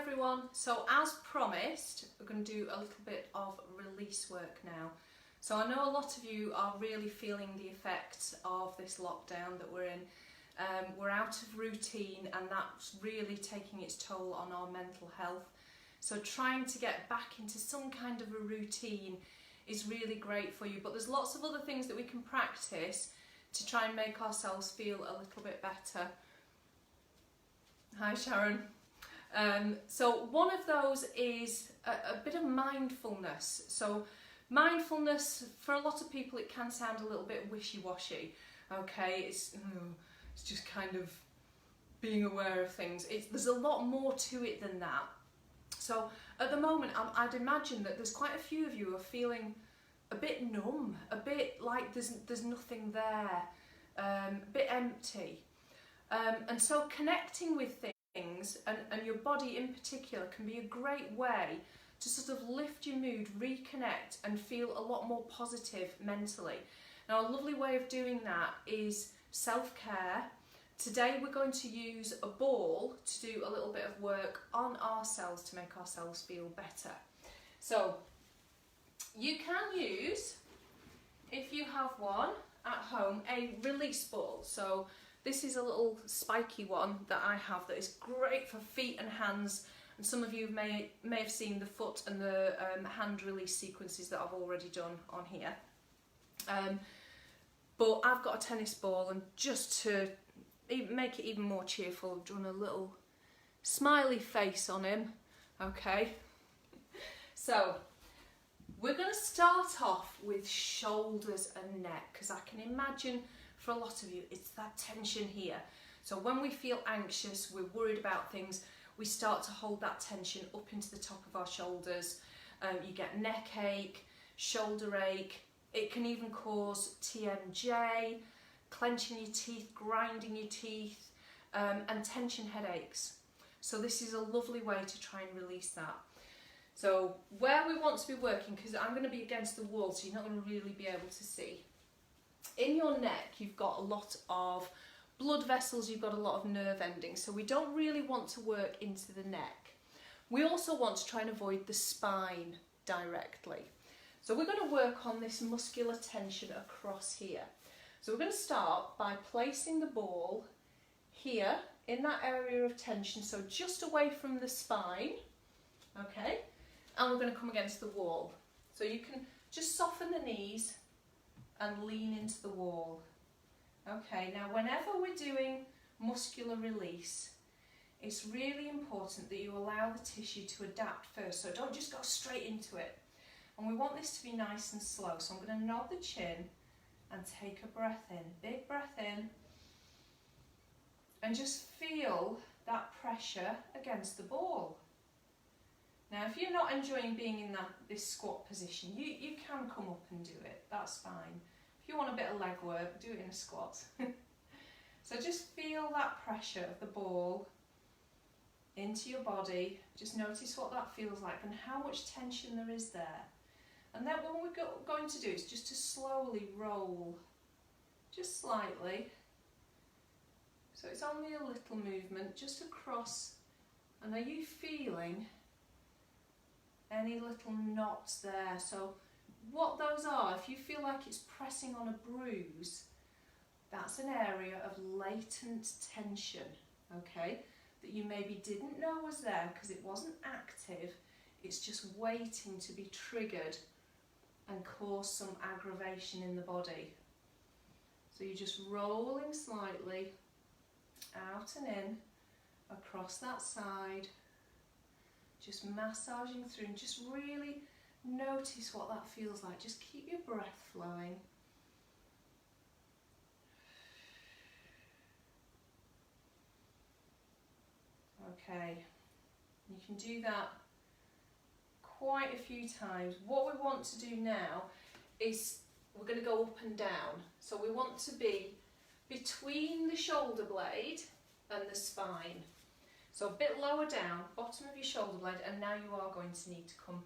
everyone. So as promised, we're going to do a little bit of release work now. So I know a lot of you are really feeling the effects of this lockdown that we're in. We're out of routine and that's really taking its toll on our mental health. So trying to get back into some kind of a routine is really great for you, but there's lots of other things that we can practice to try and make ourselves feel a little bit better. Hi Sharon. So one of those is a bit of mindfulness. So mindfulness, for a lot of people it can sound a little bit wishy-washy. Okay, it's just kind of being aware of things. There's a lot more to it than that. So at the moment I'd imagine that there's quite a few of you who are feeling a bit numb, a bit like there's nothing there, a bit empty. And so connecting with things and your body in particular can be a great way to sort of lift your mood, reconnect and feel a lot more positive mentally. Now a lovely way of doing that is self-care. Today we're going to use a ball to do a little bit of work on ourselves to make ourselves feel better. So you can use, if you have one at home, a release ball. So this is a little spiky one that I have that is great for feet and hands, and some of you may have seen the foot and the hand release sequences that I've already done on here. But I've got a tennis ball, and just to make it even more cheerful, I've drawn a little smiley face on him. Okay, so we're going to start off with shoulders and neck, because I can imagine for a lot of you it's that tension here. So when we feel anxious, we're worried about things, we start to hold that tension up into the top of our shoulders. You get neck ache, shoulder ache. It can even cause TMJ, clenching your teeth, grinding your teeth, and tension headaches. So this is a lovely way to try and release that. So where we want to be working, because I'm going to be against the wall so you're not going to really be able to see. In your neck you've got a lot of blood vessels, you've got a lot of nerve endings, so we don't really want to work into the neck. We also want to try and avoid the spine directly. So we're going to work on this muscular tension across here. So we're going to start by placing the ball here in that area of tension, so just away from the spine, okay, and we're going to come against the wall. So you can just soften the knees and lean into the wall. Okay, now whenever we're doing muscular release, it's really important that you allow the tissue to adapt first, so don't just go straight into it. And we want this to be nice and slow, so I'm going to nod the chin and take a breath in, big breath in, and just feel that pressure against the ball. Now if you're not enjoying being in this squat position, you can come up and do it, that's fine. If you want a bit of leg work, do it in a squat. So just feel that pressure of the ball into your body, just notice what that feels like and how much tension there is there. And then what we're going to do is just to slowly roll, just slightly. So it's only a little movement, just across. And are you feeling any little knots there? So what those are, if you feel like it's pressing on a bruise, that's an area of latent tension, okay, that you maybe didn't know was there because it wasn't active, it's just waiting to be triggered and cause some aggravation in the body. So you're just rolling slightly out and in across that side, just massaging through, and just really notice what that feels like. Just keep your breath flowing. Okay, you can do that quite a few times. What we want to do now is we're going to go up and down. So we want to be between the shoulder blade and the spine. So a bit lower down, bottom of your shoulder blade, and now you are going to need to come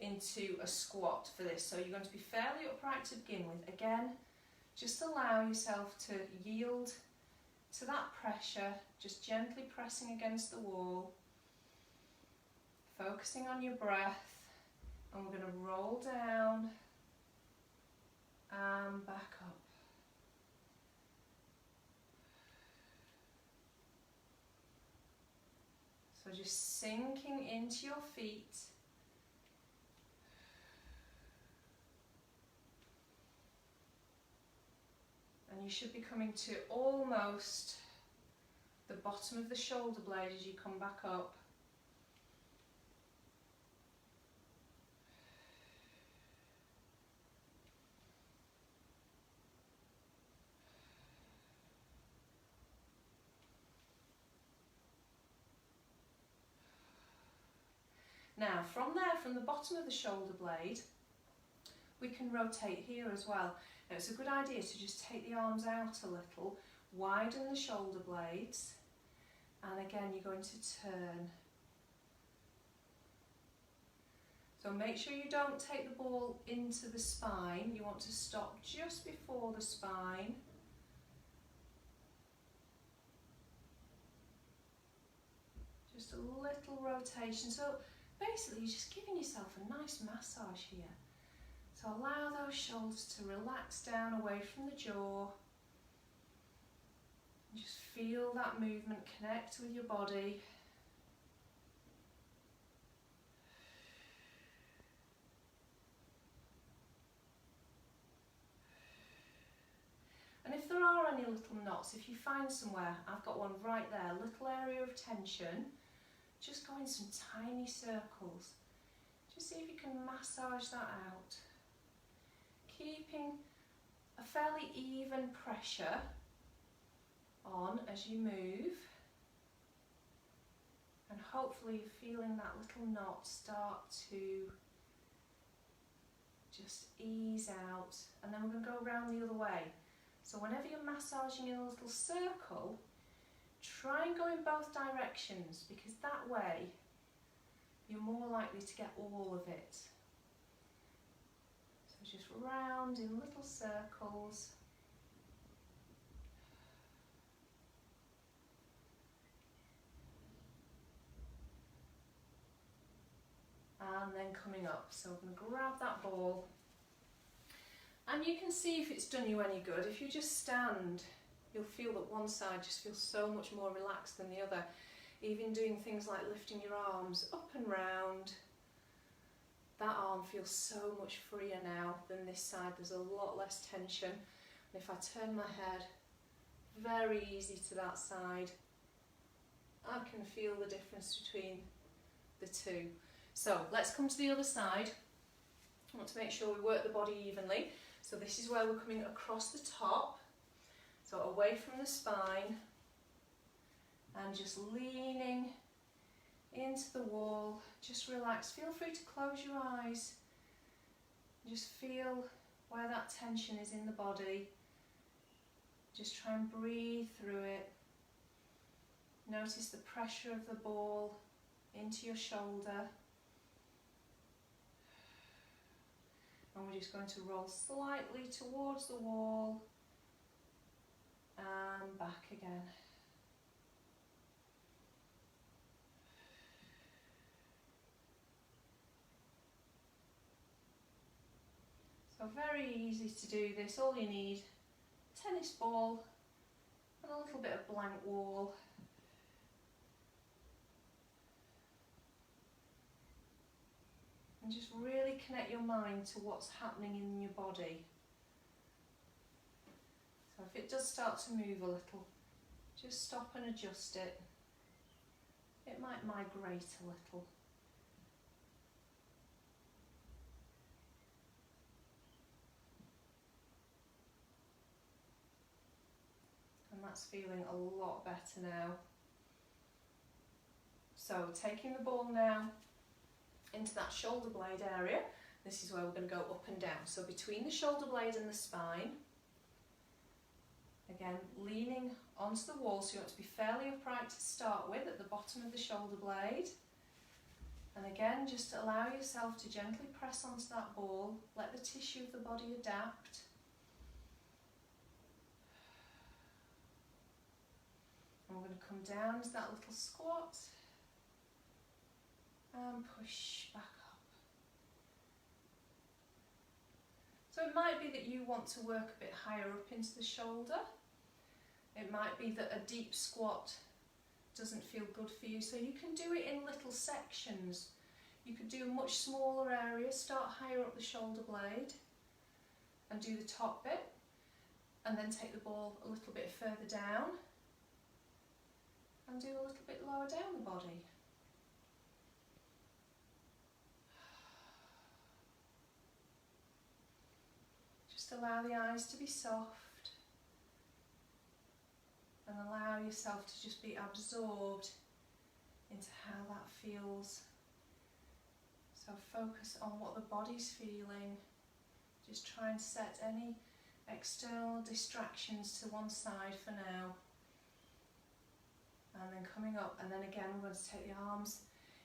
into a squat for this. So you're going to be fairly upright to begin with. Again, just allow yourself to yield to that pressure, just gently pressing against the wall. Focusing on your breath, and we're going to roll down and back up. So just sinking into your feet. And you should be coming to almost the bottom of the shoulder blade as you come back up. Now from there, from the bottom of the shoulder blade, we can rotate here as well. Now it's a good idea to just take the arms out a little, widen the shoulder blades, and again you're going to turn. So make sure you don't take the ball into the spine. You want to stop just before the spine. Just a little rotation. So basically you're just giving yourself a nice massage here. So allow those shoulders to relax down away from the jaw. And just feel that movement connect with your body. And if there are any little knots, if you find somewhere, I've got one right there, a little area of tension, just go in some tiny circles. Just see if you can massage that out. Keeping a fairly even pressure on as you move. And hopefully you're feeling that little knot start to just ease out. And then we're going to go around the other way. So whenever you're massaging in a little circle, try and go in both directions, because that way you're more likely to get all of it. So just round in little circles. And then coming up. So I'm going to grab that ball. And you can see if it's done you any good. If you just stand, you'll feel that one side just feels so much more relaxed than the other. Even doing things like lifting your arms up and round, that arm feels so much freer now than this side. There's a lot less tension. And if I turn my head, very easy to that side, I can feel the difference between the two. So let's come to the other side. I want to make sure we work the body evenly. So this is where we're coming across the top, so away from the spine, and just leaning into the wall. Just relax. Feel free to close your eyes. Just feel where that tension is in the body. Just try and breathe through it. Notice the pressure of the ball into your shoulder. And we're just going to roll slightly towards the wall and back again. So very easy to do this. All you need, a tennis ball and a little bit of blank wall. And just really connect your mind to what's happening in your body. So if it does start to move a little, just stop and adjust it. It might migrate a little. And that's feeling a lot better now. So taking the ball now into that shoulder blade area. This is where we're going to go up and down. So between the shoulder blade and the spine, again leaning onto the wall, so you want to be fairly upright to start with at the bottom of the shoulder blade. And again, just allow yourself to gently press onto that ball, let the tissue of the body adapt. And we're going to come down to that little squat. and push back up. So it might be that you want to work a bit higher up into the shoulder. It might be that a deep squat doesn't feel good for you, so you can do it in little sections. You could do a much smaller area, start higher up the shoulder blade and do the top bit, and then take the ball a little bit further down and do a little bit lower down the body. Just allow the eyes to be soft and allow yourself to just be absorbed into how that feels. So focus on what the body's feeling. Just try and set any external distractions to one side for now. And then coming up, and then again we're going to take the arms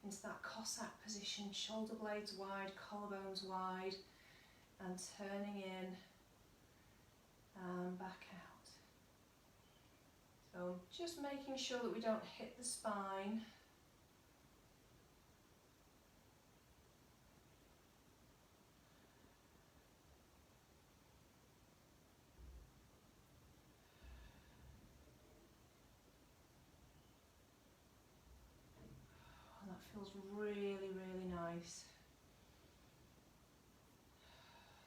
into that Cossack position, shoulder blades wide, collarbones wide, and turning in and back out. So just making sure that we don't hit the spine. Feels really, really nice.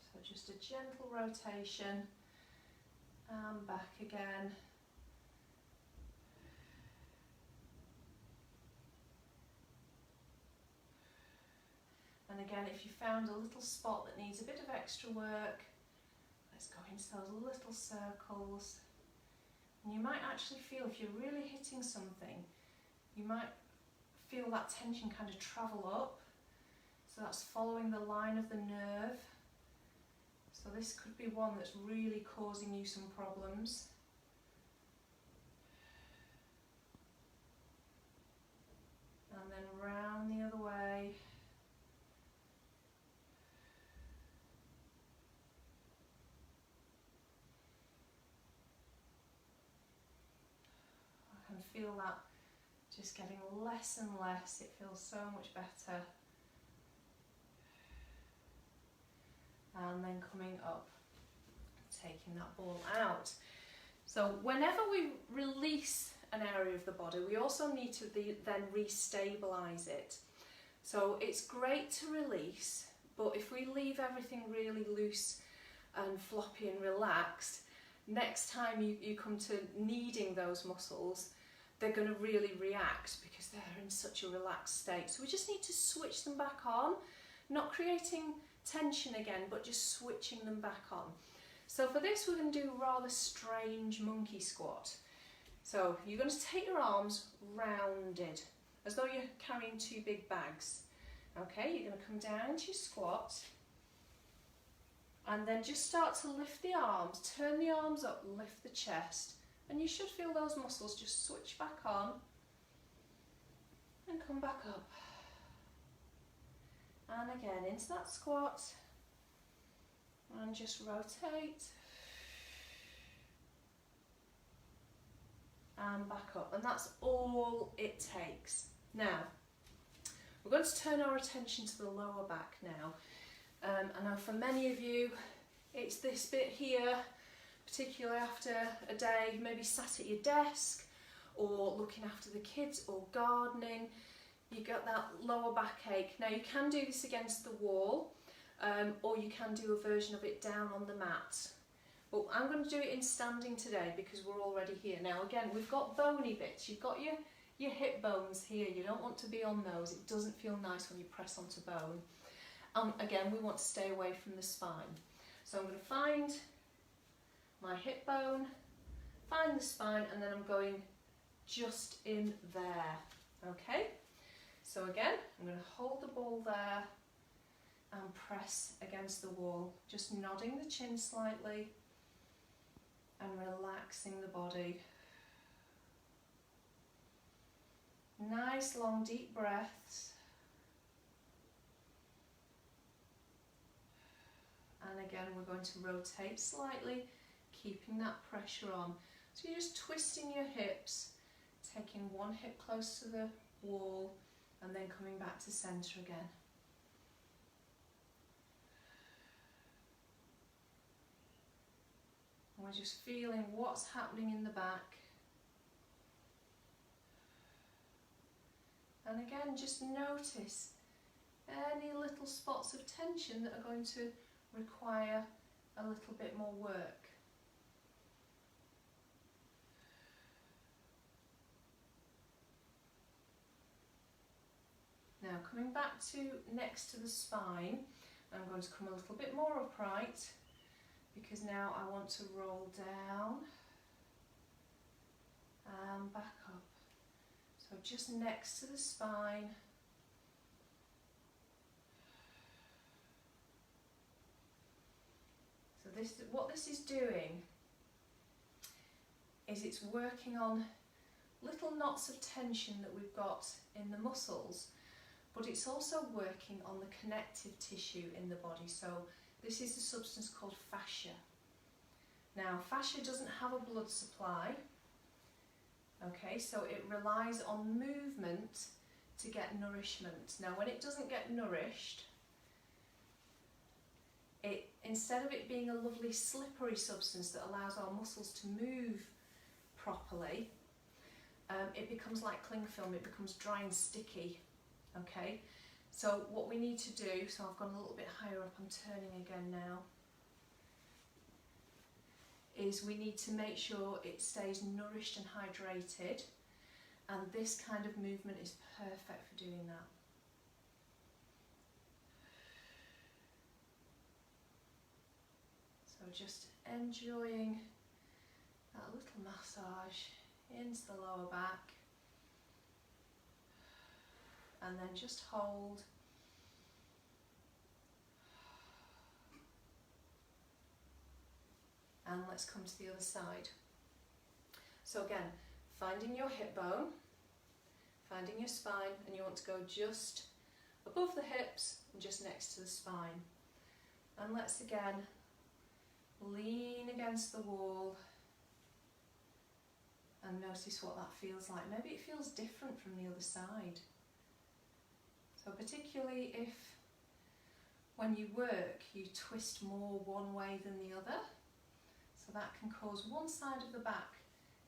So just a gentle rotation and back again. And again, if you found a little spot that needs a bit of extra work, let's go into those little circles. And you might actually feel, if you're really hitting something, you might feel that tension kind of travel up, so that's following the line of the nerve. So this could be one that's really causing you some problems. And then round the other way. I can feel that just getting less and less. It feels so much better. And then coming up, taking that ball out. So whenever we release an area of the body, we also need to then re-stabilise it. So it's great to release, but if we leave everything really loose and floppy and relaxed, next time you come to needing those muscles, they're going to really react because they're in such a relaxed state. So we just need to switch them back on, not creating tension again, but just switching them back on. So for this, we're going to do a rather strange monkey squat. So you're going to take your arms rounded, as though you're carrying two big bags. Okay, you're going to come down into your squat, and then just start to lift the arms, turn the arms up, lift the chest. And you should feel those muscles just switch back on and come back up. And again into that squat and just rotate and back up. And that's all it takes. Now, we're going to turn our attention to the lower back now. I know for many of you, it's this bit here, particularly after a day maybe sat at your desk or looking after the kids or gardening, you get that lower backache. Now you can do this against the wall, or you can do a version of it down on the mat. But I'm going to do it in standing today because we're already here. Now again, we've got bony bits. You've got your hip bones here. You don't want to be on those. It doesn't feel nice when you press onto bone. Again, we want to stay away from the spine. So I'm going to find my hip bone, find the spine, and then I'm going just in there. Okay, so again, I'm going to hold the ball there and press against the wall, just nodding the chin slightly and relaxing the body. Nice long deep breaths. And again, we're going to rotate slightly, keeping that pressure on. So you're just twisting your hips, taking one hip close to the wall and then coming back to centre again. And we're just feeling what's happening in the back. And again, just notice any little spots of tension that are going to require a little bit more work. Now coming back to next to the spine, I'm going to come a little bit more upright because now I want to roll down and back up. So just next to the spine. So what this is doing is it's working on little knots of tension that we've got in the muscles, but it's also working on the connective tissue in the body. So this is a substance called fascia. Now fascia doesn't have a blood supply, okay, so it relies on movement to get nourishment. Now when it doesn't get nourished, instead of it being a lovely slippery substance that allows our muscles to move properly, it becomes like cling film, it becomes dry and sticky. Okay, so what we need to do, so I've gone a little bit higher up, I'm turning again now, is we need to make sure it stays nourished and hydrated, and this kind of movement is perfect for doing that. So just enjoying that little massage into the lower back. And then just hold. And let's come to the other side. So again, finding your hip bone, finding your spine, and you want to go just above the hips and just next to the spine. And let's again lean against the wall and notice what that feels like. Maybe it feels different from the other side. So particularly if when you work you twist more one way than the other, so that can cause one side of the back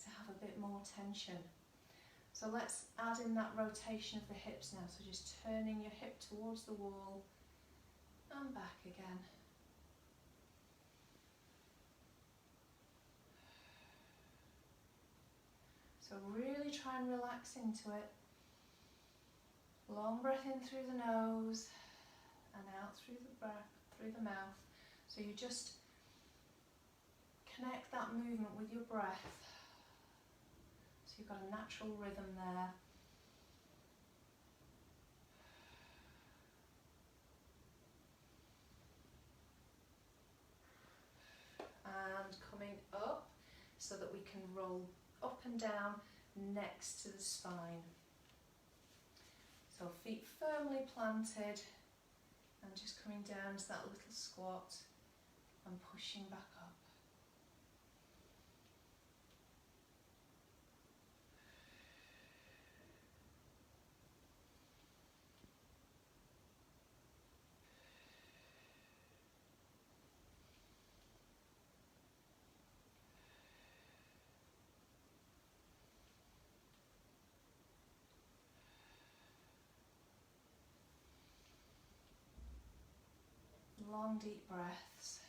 to have a bit more tension. So let's add in that rotation of the hips now, so just turning your hip towards the wall and back again. So really try and relax into it. Long breath in through the nose and out through the mouth. So you just connect that movement with your breath. So you've got a natural rhythm there. And coming up so that we can roll up and down next to the spine. So feet firmly planted and just coming down to that little squat and pushing back up. Long deep breaths,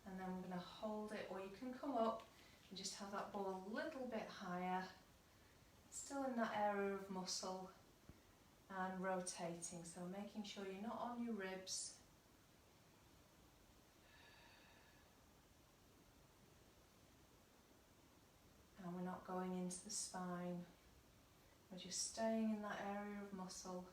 and then we're going to hold it, or you can come up and just have that ball a little bit higher, still in that area of muscle, and rotating, so making sure you're not on your ribs. And we're not going into the spine, we're just staying in that area of muscle.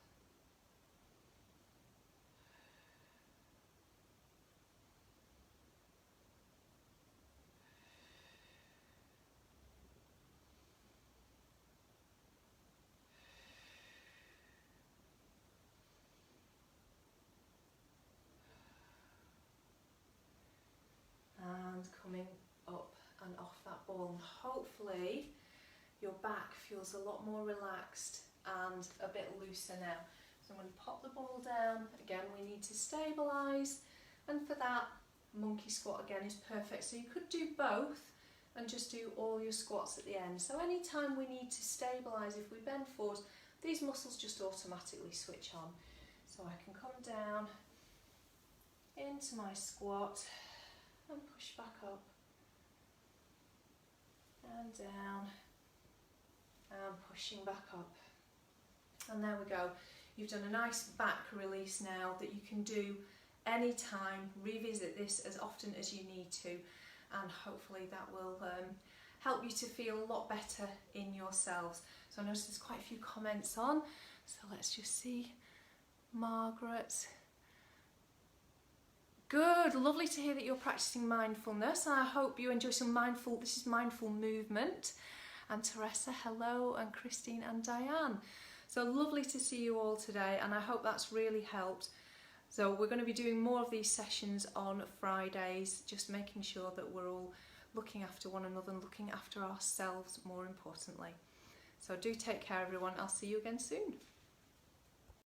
And coming up and off that ball, and hopefully your back feels a lot more relaxed and a bit looser now. So I'm going to pop the ball down. Again, we need to stabilise, and for that, monkey squat again is perfect. So you could do both and just do all your squats at the end. So anytime we need to stabilise, if we bend forward, these muscles just automatically switch on. So I can come down into my squat and push back up and down and pushing back up. And there we go. You've done a nice back release now that you can do anytime. Revisit this as often as you need to, and hopefully that will help you to feel a lot better in yourselves. So I noticed there's quite a few comments on, so let's just see. Margaret. Good, lovely to hear that you're practicing mindfulness. I hope you enjoy some mindful movement. And Teresa, hello, and Christine and Diane. So lovely to see you all today, and I hope that's really helped. So we're going to be doing more of these sessions on Fridays, just making sure that we're all looking after one another and looking after ourselves more importantly. So do take care everyone, I'll see you again soon.